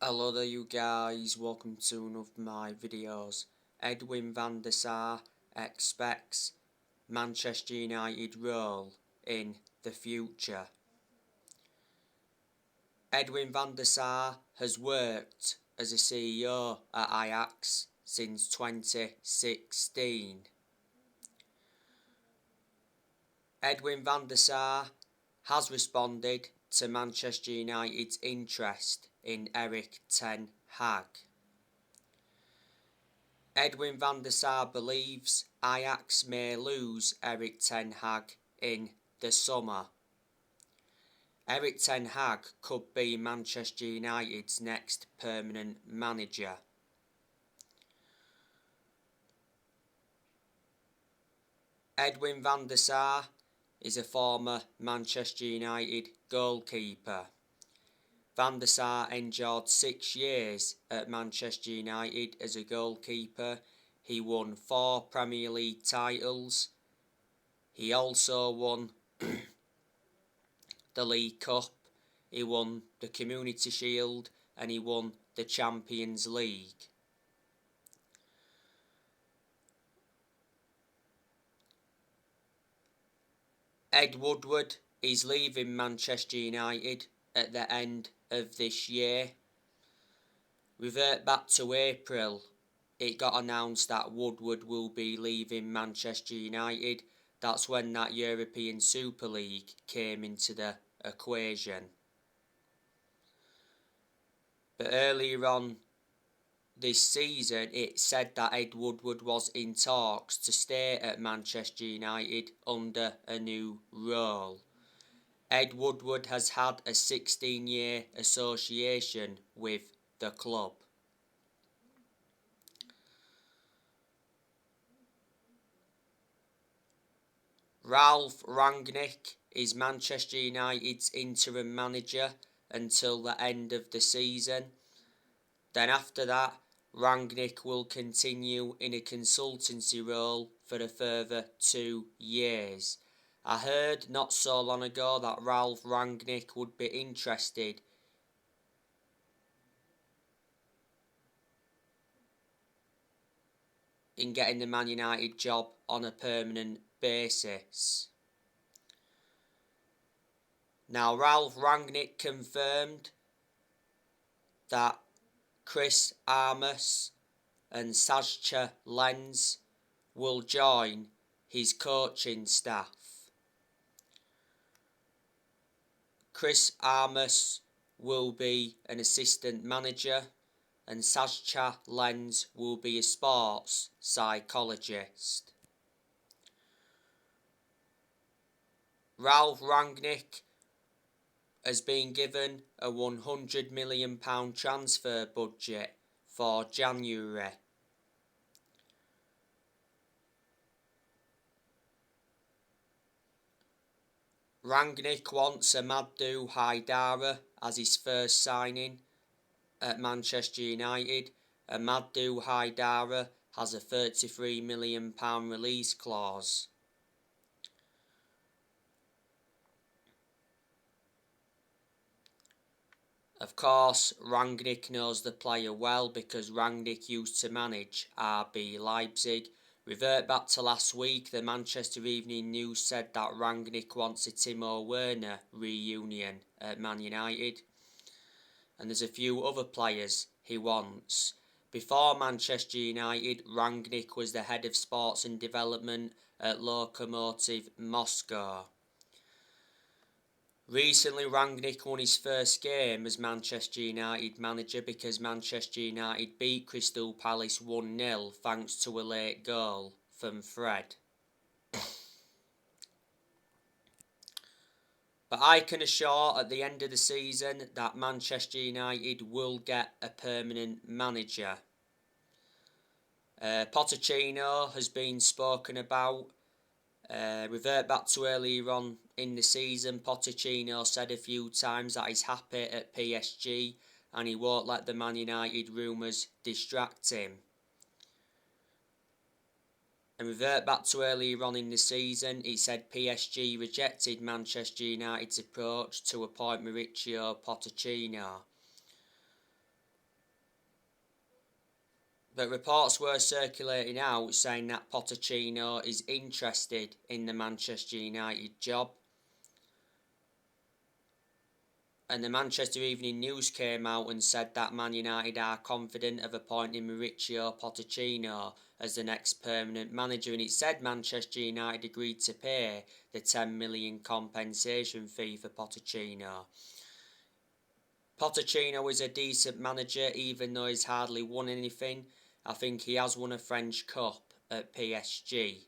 Hello there you guys, welcome to one of my videos. Edwin van der Sar expects Manchester United role in the future. Edwin van der Sar has worked as a CEO at Ajax since 2016. Edwin van der Sar has responded to Manchester United's interest in Erik ten Hag. Edwin van der Sar believes Ajax may lose Erik ten Hag in the summer. Erik ten Hag could be Manchester United's next permanent manager. Edwin van der Sar is a former Manchester United goalkeeper. Van der Sar endured 6 years at Manchester United as a goalkeeper. He won 4 Premier League titles. He also won the League Cup, he won the Community Shield and he won the Champions League. Ed Woodward is leaving Manchester United at the end of this year. Revert back to April, it got announced that Woodward will be leaving Manchester United. That's when that European Super League came into the equation. But earlier on this season, it said that Ed Woodward was in talks to stay at Manchester United under a new role. Ed Woodward has had a 16-year association with the club. Ralf Rangnick is Manchester United's interim manager until the end of the season. Then after that, Rangnick will continue in a consultancy role for a further 2 years. I heard not so long ago that Ralf Rangnick would be interested in getting the Man United job on a permanent basis. Now, Ralf Rangnick confirmed that Chris Armas and Sajcha Lenz will join his coaching staff. Chris Armas will be an assistant manager and Sajcha Lenz will be a sports psychologist. Ralf Rangnick has been given a £100 million transfer budget for January. Rangnick wants Amadou Haidara as his first signing at Manchester United. Amadou Haidara has a £33 million release clause. Of course, Rangnick knows the player well because Rangnick used to manage RB Leipzig. Revert back to last week, the Manchester Evening News said that Rangnick wants a Timo Werner reunion at Man United. And there's a few other players he wants. Before Manchester United, Rangnick was the head of sports and development at Lokomotiv Moscow. Recently, Rangnick won his first game as Manchester United manager because Manchester United beat Crystal Palace 1-0 thanks to a late goal from Fred. But I can assure at the end of the season that Manchester United will get a permanent manager. Pochettino has been spoken about. Revert back to earlier on in the season, Pochettino said a few times that he's happy at PSG and he won't let the Man United rumours distract him. And revert back to earlier on in the season, he said PSG rejected Manchester United's approach to appoint Mauricio Pochettino. But reports were circulating out saying that Pochettino is interested in the Manchester United job. And the Manchester Evening News came out and said that Man United are confident of appointing Mauricio Pochettino as the next permanent manager, and it said Manchester United agreed to pay the 10 million compensation fee for Pochettino. Pochettino is a decent manager, even though he's hardly won anything. I think he has won a French Cup at PSG.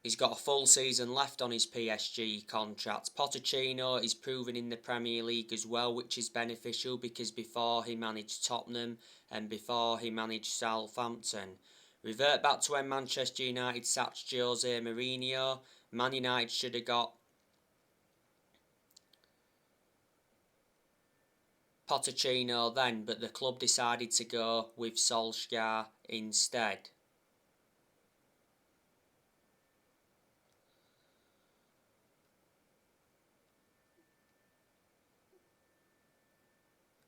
He's got a full season left on his PSG contract. Pochettino is proven in the Premier League as well, which is beneficial because before he managed Tottenham and before he managed Southampton. Revert back to when Manchester United sacked Jose Mourinho. Man United should have got Pochettino then, but the club decided to go with Solskjaer instead.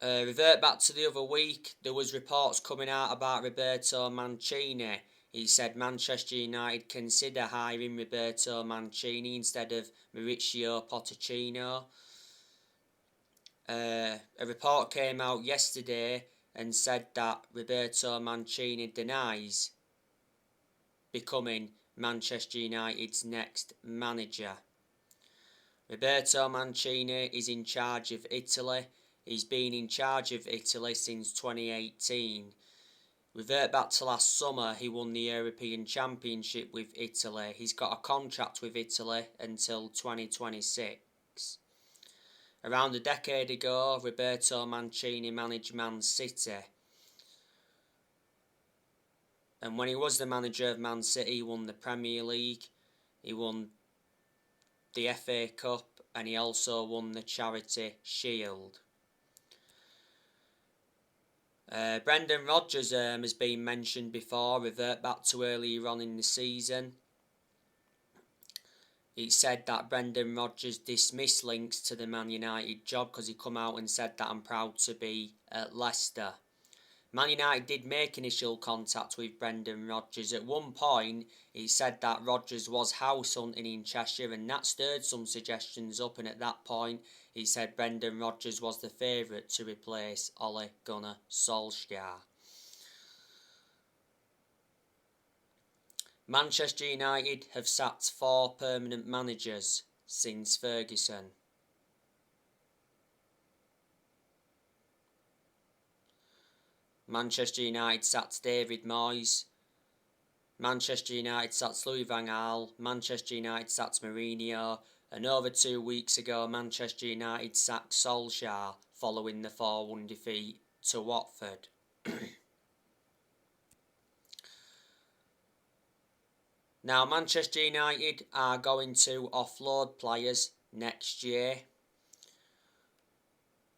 Revert back to the other week, there was reports coming out about Roberto Mancini. He said Manchester United consider hiring Roberto Mancini instead of Mauricio Pochettino. A report came out yesterday and said that Roberto Mancini denies becoming Manchester United's next manager. Roberto Mancini is in charge of Italy. He's been in charge of Italy since 2018. Revert back to last summer, he won the European Championship with Italy. He's got a contract with Italy until 2026. Around a decade ago, Roberto Mancini managed Man City. And when he was the manager of Man City, he won the Premier League, he won the FA Cup, and he also won the Charity Shield. Brendan Rodgers has been mentioned before. Revert back to earlier on in the season. It said that Brendan Rodgers dismissed links to the Man United job because he come out and said that I'm proud to be at Leicester. Man United did make initial contact with Brendan Rodgers. At one point, he said that Rodgers was house hunting in Cheshire, and that stirred some suggestions up, and at that point, he said Brendan Rodgers was the favourite to replace Ole Gunnar Solskjaer. Manchester United have sacked 4 permanent managers since Ferguson. Manchester United sacked David Moyes. Manchester United sacked Louis van Gaal. Manchester United sacked Mourinho. And over 2 weeks ago, Manchester United sacked Solskjaer following the 4-1 defeat to Watford. Now, Manchester United are going to offload players next year.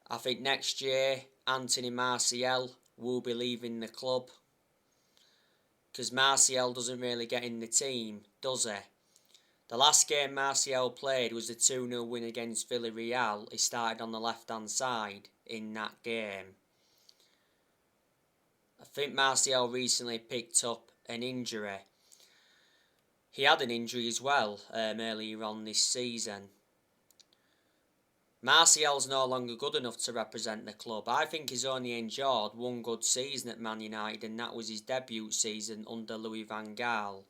I think next year, Anthony Martial will be leaving the club. Because Martial doesn't really get in the team, does he? The last game Martial played was the 2-0 win against Villarreal. He started on the left-hand side in that game. I think Martial recently picked up an injury. He had an injury as well earlier on this season. Martial's no longer good enough to represent the club. I think he's only enjoyed one good season at Man United, and that was his debut season under Louis van Gaal.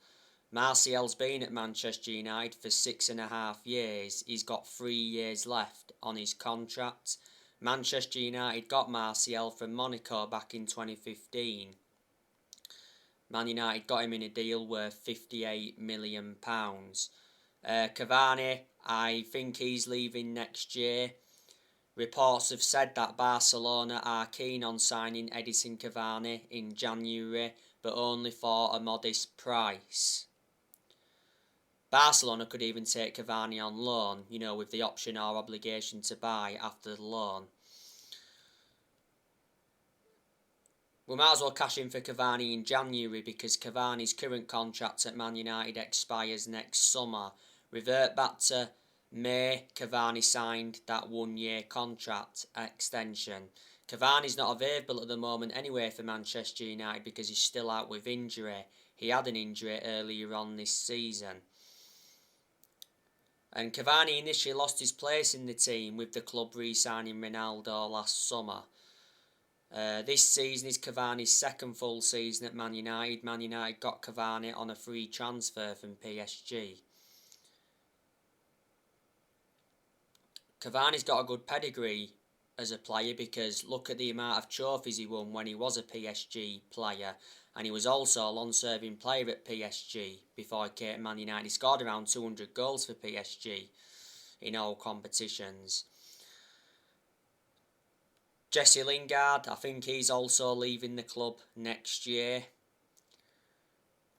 Martial's been at Manchester United for 6.5 years. He's got 3 years left on his contract. Manchester United got Martial from Monaco back in 2015. Man United got him in a deal worth £58 million. Cavani, I think he's leaving next year. Reports have said that Barcelona are keen on signing Edison Cavani in January, but only for a modest price. Barcelona could even take Cavani on loan, with the option or obligation to buy after the loan. We might as well cash in for Cavani in January because Cavani's current contract at Man United expires next summer. Revert back to May, Cavani signed that 1-year contract extension. Cavani's not available at the moment anyway for Manchester United because he's still out with injury. He had an injury earlier on this season. And Cavani initially lost his place in the team with the club re-signing Ronaldo last summer. This season is Cavani's second full season at Man United. Man United got Cavani on a free transfer from PSG. Cavani's got a good pedigree as a player because look at the amount of trophies he won when he was a PSG player, and he was also a long-serving player at PSG before he came to Man United. He scored around 200 goals for PSG in all competitions. Jesse Lingard, I think he's also leaving the club next year.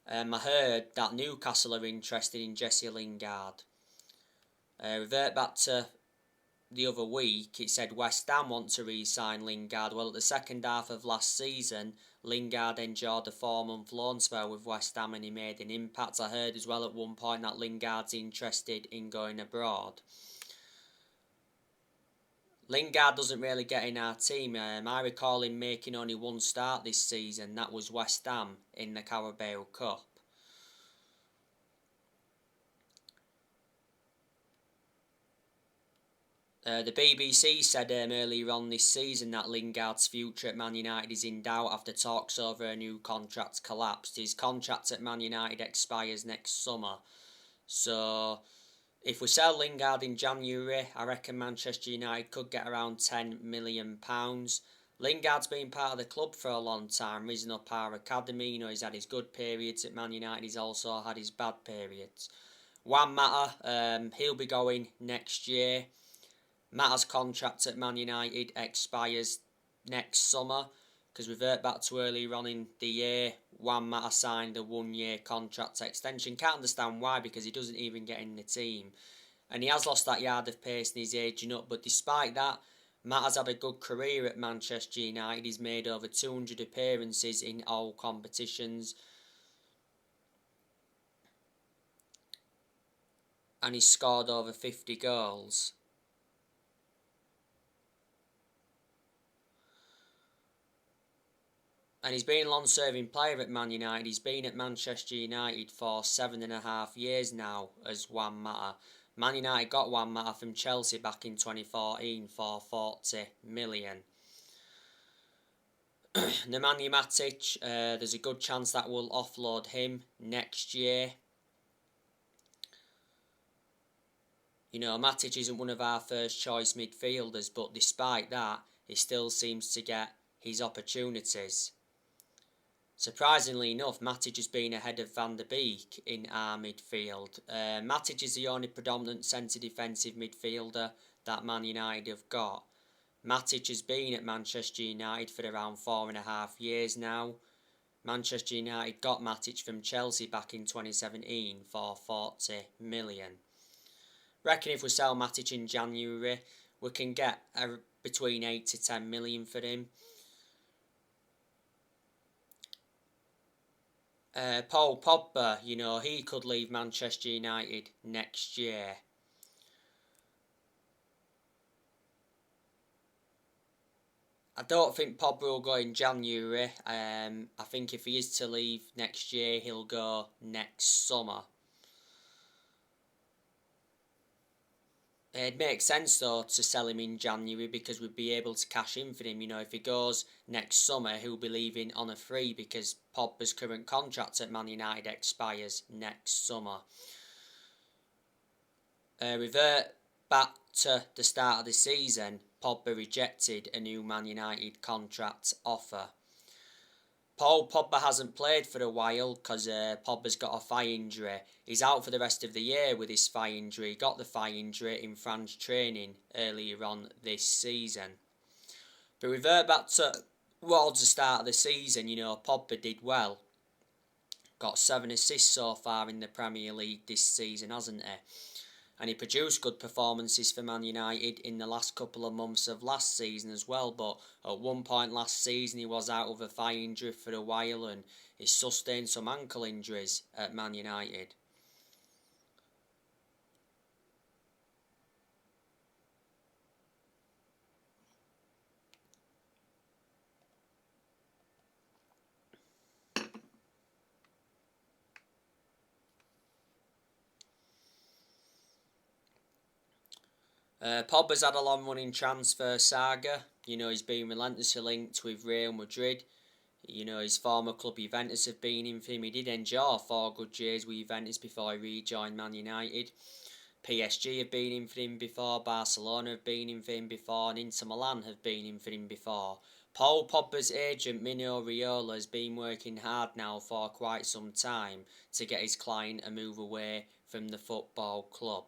I heard that Newcastle are interested in Jesse Lingard. Revert back to the other week, it said West Ham want to re-sign Lingard. Well, at the second half of last season, Lingard enjoyed a 4-month loan spell with West Ham and he made an impact. I heard as well at one point that Lingard's interested in going abroad. Lingard doesn't really get in our team. I recall him making only one start this season. That was West Ham in the Carabao Cup. The BBC said earlier on this season that Lingard's future at Man United is in doubt after talks over a new contract collapsed. His contract at Man United expires next summer. So if we sell Lingard in January, I reckon Manchester United could get around £10 million. Lingard's been part of the club for a long time, risen up our academy. You know, he's had his good periods at Man United, he's also had his bad periods. Juan Mata, he'll be going next year. Mata's contract at Man United expires next summer because revert back to earlier on in the year, Juan Mata signed a 1-year contract extension. Can't understand why, because he doesn't even get in the team. And he has lost that yard of pace and he's aging up. But despite that, Mata's had a good career at Manchester United. He's made over 200 appearances in all competitions. And he's scored over 50 goals. And he's been a long-serving player at Man United. He's been at Manchester United for 7.5 years now as Juan Mata. Man United got Juan Mata from Chelsea back in 2014 for 40 million. Nemanja Matic, there's a good chance that we'll offload him next year. You know, Matic isn't one of our first choice midfielders, but despite that, he still seems to get his opportunities. Surprisingly enough, Matic has been ahead of Van der Beek in our midfield. Matic is the only predominant centre defensive midfielder that Man United have got. Matic has been at Manchester United for around 4.5 years now. Manchester United got Matic from Chelsea back in 2017 for 40 million. Reckon if we sell Matic in January, we can get between 8 to 10 million for him. Paul Pogba, you know, he could leave Manchester United next year. I don't think Pogba will go in January. I think if he is to leave next year, he'll go next summer. It makes sense though to sell him in January because we'd be able to cash in for him. You know, if he goes next summer, he'll be leaving on a free because Pogba's current contract at Man United expires next summer. Revert back to the start of the season, Pogba rejected a new Man United contract offer. Paul Pogba hasn't played for a while because Pogba's got a thigh injury. He's out for the rest of the year with his thigh injury. He got the thigh injury in France training earlier on this season. But revert back towards the start of the season, you know, Pogba did well. Got 7 assists so far in the Premier League this season, hasn't he? And he produced good performances for Man United in the last couple of months of last season as well. But at one point last season he was out with a thigh injury for a while and he sustained some ankle injuries at Man United. Pogba's had a long-running transfer saga. He's been relentlessly linked with Real Madrid. His former club Juventus have been in for him. He did enjoy 4 good years with Juventus before he rejoined Man United. PSG have been in for him before, Barcelona have been in for him before, and Inter Milan have been in for him before. Paul Pogba's agent Mino Raiola has been working hard now for quite some time to get his client a move away from the football club.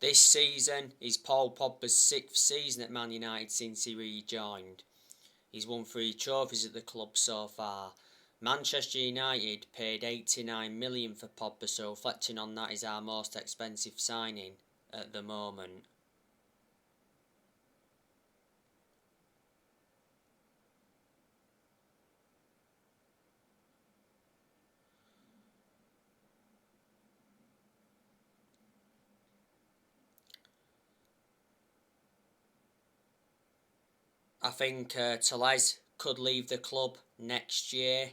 This season is Paul Pogba's 6th season at Man United since he rejoined. He's won 3 trophies at the club so far. Manchester United paid $89 million for Pogba, so reflecting on that is our most expensive signing at the moment. I think Tellez could leave the club next year.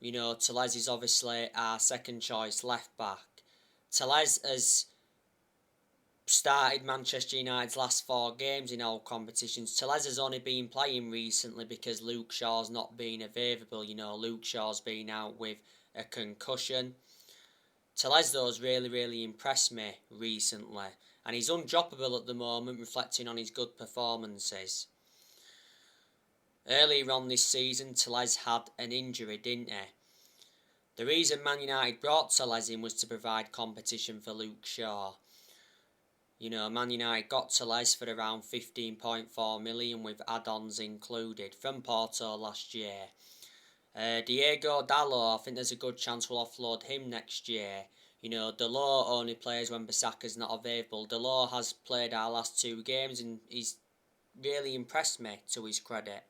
Tellez is obviously our second choice left back. Tellez has started Manchester United's last 4 games in all competitions. Tellez has only been playing recently because Luke Shaw's not been available. Luke Shaw's been out with a concussion. Tellez though has really impressed me recently, and he's undroppable at the moment, reflecting on his good performances. Earlier on this season, Tellez had an injury, didn't he? The reason Man United brought Tellez in was to provide competition for Luke Shaw. Man United got Tellez for around 15.4 million with add-ons included from Porto last year. Diego Dalot, I think there's a good chance we'll offload him next year. Dalot only plays when Bissaka's not available. Dalot has played our last 2 games and he's really impressed me, to his credit.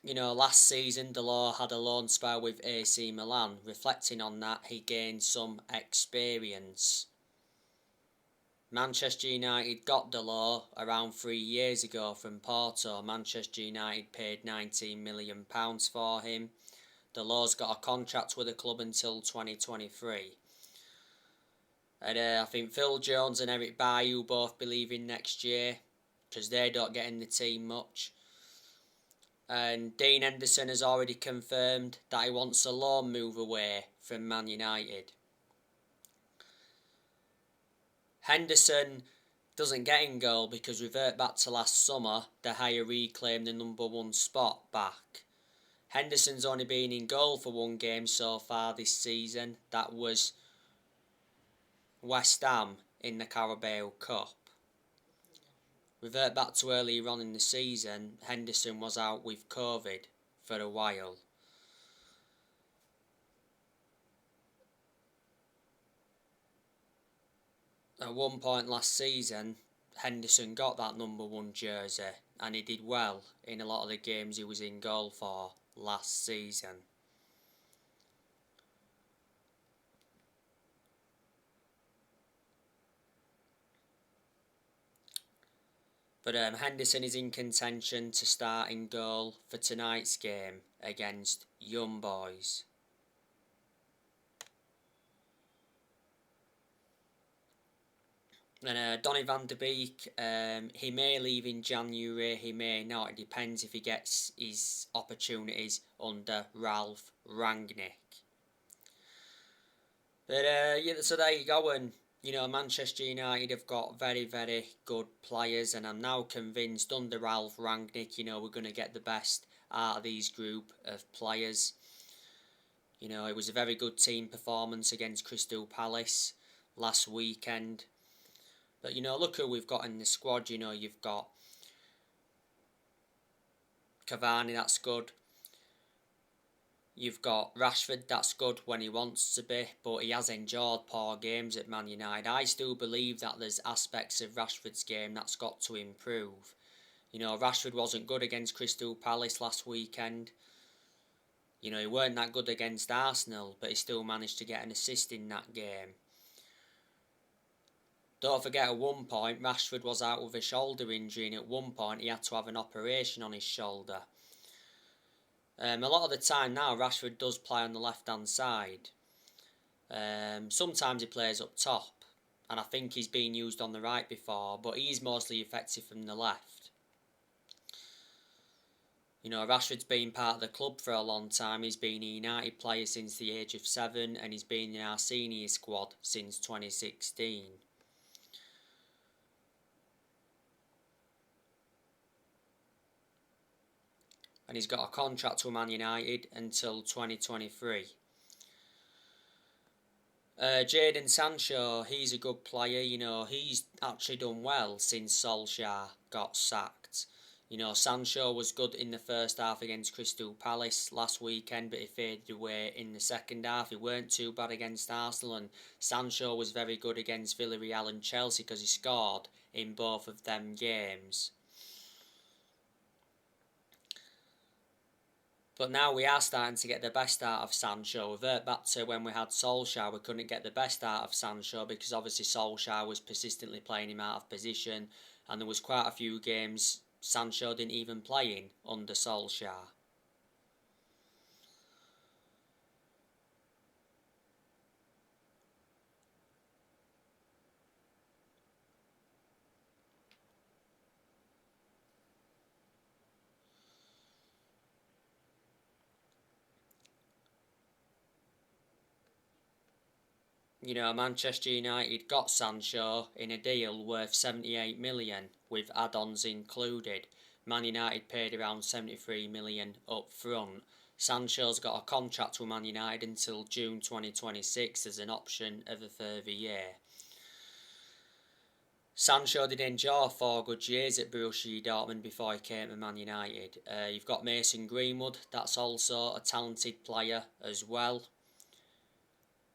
Last season Dalot had a loan spell with AC Milan. Reflecting on that, he gained some experience. Manchester United got Dalot around 3 years ago from Porto. Manchester United paid £19 million for him. Dalot's got a contract with the club until 2023. And I think Phil Jones and Erik Bailly both believe in next year, because they don't get in the team much. And Dean Henderson has already confirmed that he wants a loan move away from Man United. Henderson doesn't get in goal because, revert back to last summer, De Gea reclaimed the number 1 spot back. Henderson's only been in goal for 1 game so far this season. That was West Ham in the Carabao Cup. Revert back to earlier on in the season, Henderson was out with COVID for a while. At one point last season, Henderson got that number 1 jersey, and he did well in a lot of the games he was in goal for last season. But Henderson is in contention to start in goal for tonight's game against Young Boys. And Donny van de Beek, he may leave in January, he may not. It depends if he gets his opportunities under Ralph Rangnick. But so there you go. And Manchester United have got very good players, and I'm now convinced under Ralph Rangnick, we're going to get the best out of these group of players. It was a very good team performance against Crystal Palace last weekend. But look who we've got in the squad. You've got Cavani, that's good. You've got Rashford, that's good when he wants to be, but he has endured poor games at Man United. I still believe that there's aspects of Rashford's game that's got to improve. Rashford wasn't good against Crystal Palace last weekend. He weren't that good against Arsenal, but he still managed to get an assist in that game. Don't forget, at one point Rashford was out with a shoulder injury, and at one point he had to have an operation on his shoulder. A lot of the time now Rashford does play on the left hand side. Sometimes he plays up top, and I think he's been used on the right before, but he's mostly effective from the left. You know, Rashford's been part of the club for a long time. He's been a United player since the age of 7, and he's been in our senior squad since 2016. And he's got a contract with Man United until 2023. Jadon Sancho, he's a good player. You know, he's actually done well since Solskjaer got sacked. You know, Sancho was good in the first half against Crystal Palace last weekend, but he faded away in the second half. He weren't too bad against Arsenal, and Sancho was very good against Villarreal and Chelsea because he scored in both of them games. But now we are starting to get the best out of Sancho. Revert back to when we had Solskjaer, we couldn't get the best out of Sancho because obviously Solskjaer was persistently playing him out of position, and there was quite a few games Sancho didn't even play in under Solskjaer. You know, Manchester United got Sancho in a deal worth 78 million with add-ons included. Man United paid around 73 million up front. Sancho's got a contract with Man United until June 2026 as an option of a further year. Sancho did enjoy 4 good years at Borussia Dortmund before he came to Man United. You've got Mason Greenwood, that's also a talented player as well.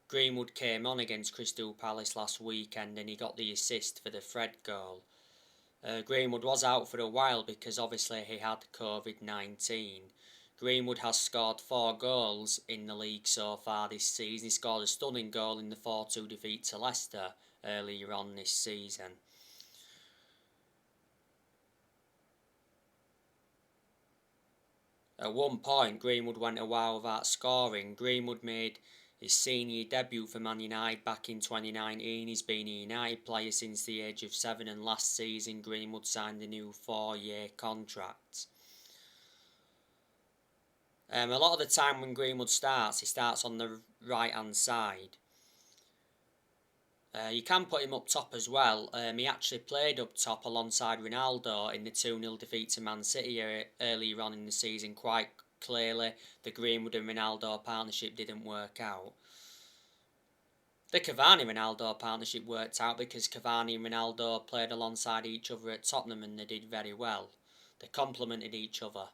Greenwood came on against Crystal Palace last weekend and he got the assist for the Fred goal. Greenwood was out for a while because obviously he had COVID-19. Greenwood has scored 4 goals in the league so far this season. He scored a stunning goal in the 4-2 defeat to Leicester earlier on this season. At one point, Greenwood went a while without scoring. Greenwood made his senior debut for Man United back in 2019. He's been a United player since the age of 7, and last season Greenwood signed a new 4-year contract. A lot of the time when Greenwood starts, he starts on the right hand side. You can put him up top as well. He actually played up top alongside Ronaldo in the 2-0 defeat to Man City earlier on in the season. Quite clearly, the Greenwood and Ronaldo partnership didn't work out. The Cavani-Ronaldo partnership worked out because Cavani and Ronaldo played alongside each other at Tottenham and they did very well. They complemented each other.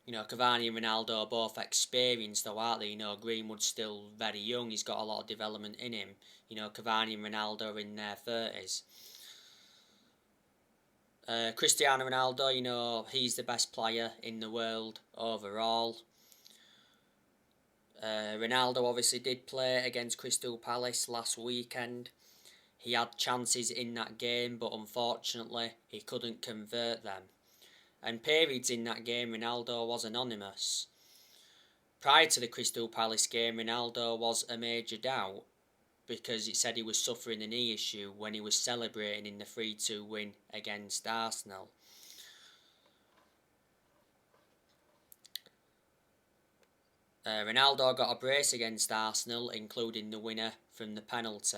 You know, Cavani and Ronaldo are both experienced though, aren't they? You know, Greenwood's still very young, he's got a lot of development in him. You know, Cavani and Ronaldo are in their 30s. Cristiano Ronaldo, you know, he's the best player in the world overall. Ronaldo obviously did play against Crystal Palace last weekend. He had chances in that game, but unfortunately he couldn't convert them. And periods in that game, Ronaldo was anonymous. Prior to the Crystal Palace game, Ronaldo was a major doubt because it said he was suffering a knee issue when he was celebrating in the 3-2 win against Arsenal. Ronaldo got a brace against Arsenal, including the winner from the penalty.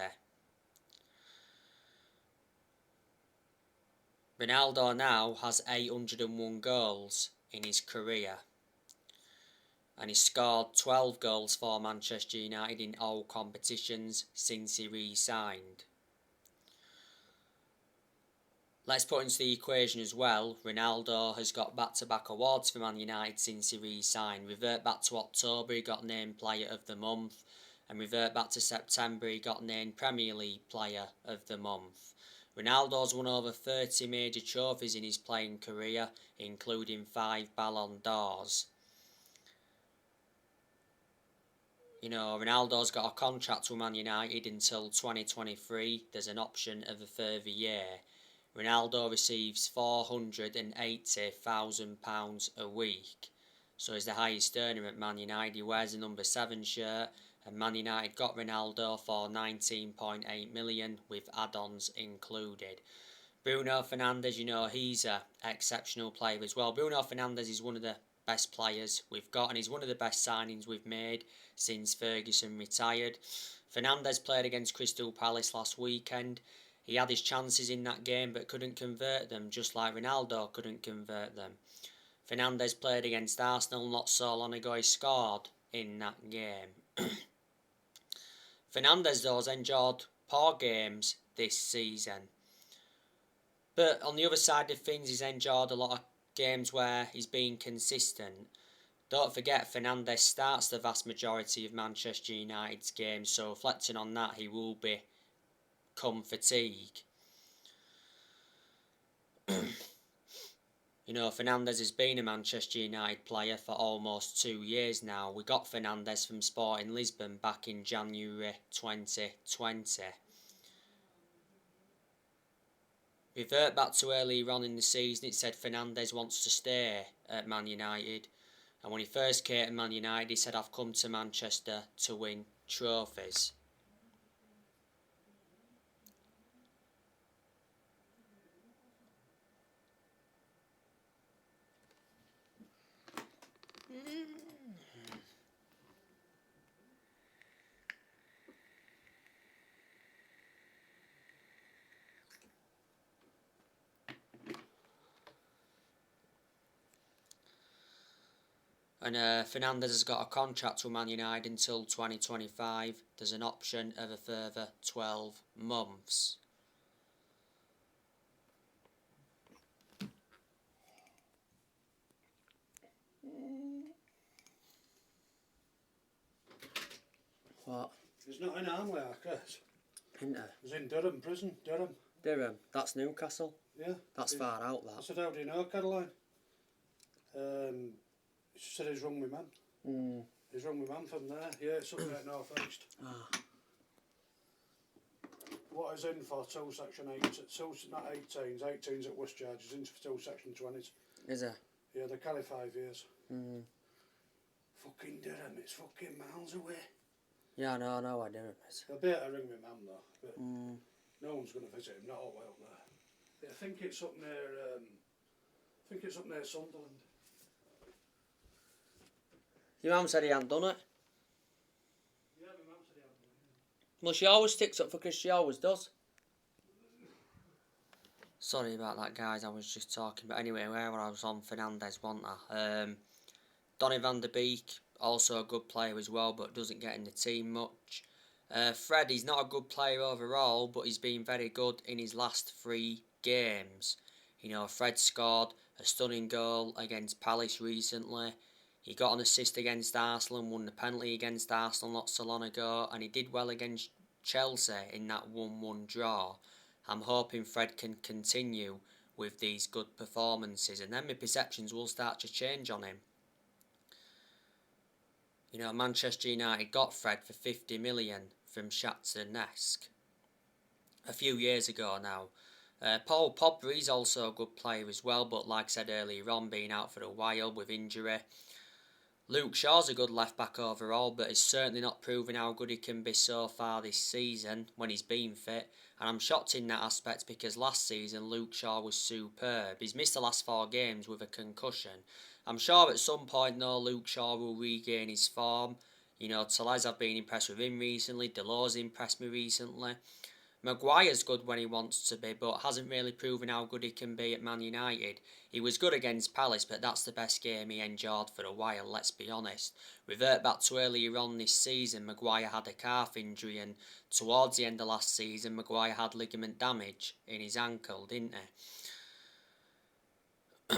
Ronaldo now has 801 goals in his career, and he's scored 12 goals for Manchester United in all competitions since he re-signed. Let's put into the equation as well, Ronaldo has got back-to-back awards for Man United since he re-signed. Revert back to October, he got named Player of the Month, and revert back to September, he got named Premier League Player of the Month. Ronaldo's won over 30 major trophies in his playing career, including 5 Ballon d'Ors. Ronaldo's got a contract with Man United until 2023. There's an option of a further year. Ronaldo receives £480,000 a week. So he's the highest earner at Man United. He wears the number 7 shirt. And Man United got Ronaldo for 19.8 million with add-ons included. Bruno Fernandez, he's an exceptional player as well. Bruno Fernandez is one of the best players we've got, and he's one of the best signings we've made since Ferguson retired. Fernandez played against Crystal Palace last weekend. He had his chances in that game but couldn't convert them, just like Ronaldo couldn't convert them. Fernandez played against Arsenal not so long ago. He scored in that game. Fernandez, though, has enjoyed poor games this season. But on the other side of things, he's enjoyed a lot of games where he's been consistent. Don't forget, Fernandez starts the vast majority of Manchester United's games, so reflecting on that, he will become fatigued. Fernandez has been a Manchester United player for almost 2 years now. We got Fernandez from Sporting Lisbon back in January 2020. Revert back to earlier on in the season, it said Fernandez wants to stay at Man United. And when he first came to Man United, he said, I've come to Manchester to win trophies. And Fernandez has got a contract with Man United until 2025. There's an option of a further 12 months. What? He's not in Armway, Chris. Isn't there? He's in Durham prison, Durham. Durham? That's Newcastle? Yeah. That's far out, that. I said, how do you know, Caroline? She said he's rung my man. He's rung my man from there. Yeah, it's up there at North East. What he's in for, 2 Section 8, not 18s, 18s at Worcester, he's in for 2 Section 20s. Is it? Yeah, they carry 5 years. Fucking Durham, it's fucking miles away. Yeah, I know where Durham is. I'll be able to ring my mum though, but no one's going to visit him, not all the way up there. I think it's up near, Sunderland. Your mum said he hadn't done it. Yeah, my mum said he hadn't done it. Well, she always sticks up for Chris, she always does. Sorry about that, guys, I was just talking. But anyway, where I was on Fernandez, wasn't I? Donny van der Beek, also a good player as well, but doesn't get in the team much. Fred, he's not a good player overall, but he's been very good in his last 3 games. Fred scored a stunning goal against Palace recently. He got an assist against Arsenal and won the penalty against Arsenal not so long ago, and he did well against Chelsea in that 1-1 draw. I'm hoping Fred can continue with these good performances, and then my perceptions will start to change on him. Manchester United got Fred for 50 million from Shakhtar Donetsk a few years ago now. Paul Pogba is also a good player as well, but like I said earlier on, being out for a while with injury. Luke Shaw's a good left-back overall, but he's certainly not proven how good he can be so far this season when he's been fit. And I'm shocked in that aspect because last season Luke Shaw was superb. He's missed the last 4 games with a concussion. I'm sure at some point though Luke Shaw will regain his form. Tellez, I've been impressed with him recently. Delors impressed me recently. Maguire's good when he wants to be, but hasn't really proven how good he can be at Man United. He was good against Palace, but that's the best game he enjoyed for a while, let's be honest. Revert back to earlier on this season, Maguire had a calf injury, and towards the end of last season, Maguire had ligament damage in his ankle, didn't he?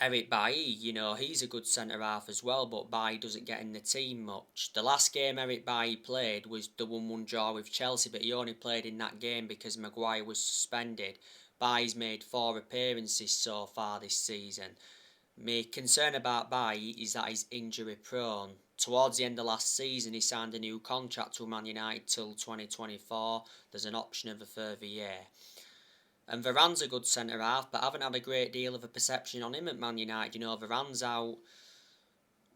Erik Bailly, he's a good centre-half as well, but Bailly doesn't get in the team much. The last game Erik Bailly played was the 1-1 draw with Chelsea, but he only played in that game because Maguire was suspended. Bailly's made 4 appearances so far this season. My concern about Bailly is that he's injury-prone. towards the end of last season, he signed a new contract with Man United till 2024. There's an option of a further year. And Varane's a good centre-half, but I haven't had a great deal of a perception on him at Man United. You know, Varane's out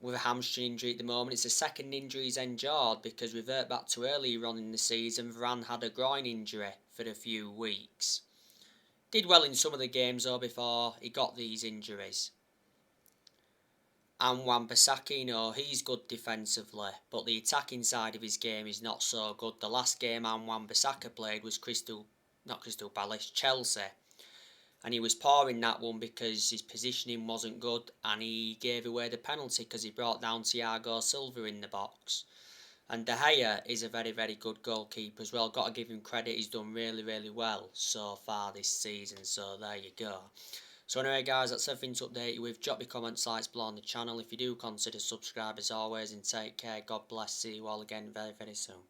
with a hamstring injury at the moment. It's the second injury he's endured, because revert back to earlier on in the season, Varane had a groin injury for a few weeks. Did well in some of the games though before he got these injuries. And Wan-Bissaka, you know, he's good defensively, but the attacking side of his game is not so good. The last game Wan-Bissaka played was Chelsea. And he was poor in that one because his positioning wasn't good, and he gave away the penalty because he brought down Thiago Silva in the box. And De Gea is a very, very good goalkeeper as well. Got to give him credit, he's done really, really well so far this season, so there you go. So anyway guys, that's everything to update you with. Drop your comments, likes below on the channel. If you do, consider subscribe as always, and take care. God bless. See you all again very, very soon.